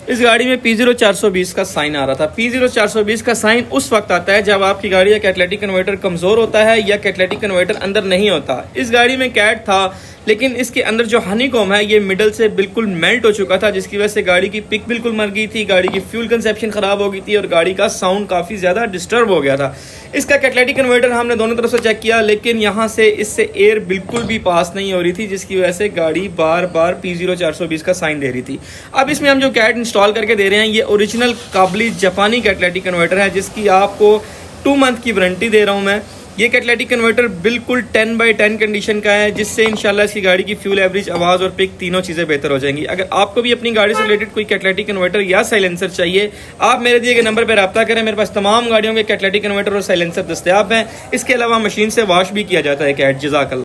इस गाड़ी में P0420 का साइन आ रहा था। P0420 का साइन उस वक्त आता है जब आपकी गाड़ी का कैटलिटिक कन्वर्टर कमज़ोर होता है या कैटलिटिक कन्वर्टर अंदर नहीं होता। इस गाड़ी में कैट था, लेकिन इसके अंदर जो हनीकॉम है ये मिडल से बिल्कुल मेल्ट हो चुका था, जिसकी वजह से गाड़ी की पिक बिल्कुल मर गई थी, गाड़ी की फ्यूल कंसेप्शन ख़राब हो गई थी और गाड़ी का साउंड काफ़ी ज़्यादा डिस्टर्ब हो गया था। इसका कैटलिटिक कन्वर्टर हमने दोनों तरफ से चेक किया, लेकिन यहाँ से इससे एयर बिल्कुल भी पास नहीं हो रही थी, जिसकी वजह से गाड़ी बार बार P0420 का साइन दे रही थी। अब इसमें हम जो कैट इंस्टॉल करके दे रहे हैं ये ओरिजिनल काबली जापानी कैटलिटिक कन्वर्टर है, जिसकी आपको 2 मंथ की वारंटी दे रहा हूँ मैं। ये कैटलिटिक कन्वर्टर बिल्कुल 10/10 कंडीशन का है, जिससे इंशाल्लाह इसकी गाड़ी की फ्यूल एवरेज, आवाज़ और पिक तीनों चीज़ें बेहतर हो जाएंगी। अगर आपको भी अपनी गाड़ी से रिलेटेड कोई कैटलिटिक कन्वर्टर या साइलेंसर चाहिए, आप मेरे दिए गए नंबर पर रब्ता करें। मेरे पास तमाम गाड़ियों के कैटलिटिक कन्वर्टर और साइलेंसर दस्तयाब हैं। इसके अलावा मशीन से वॉश भी किया जाता है कैट। जज़ाकल्लाह।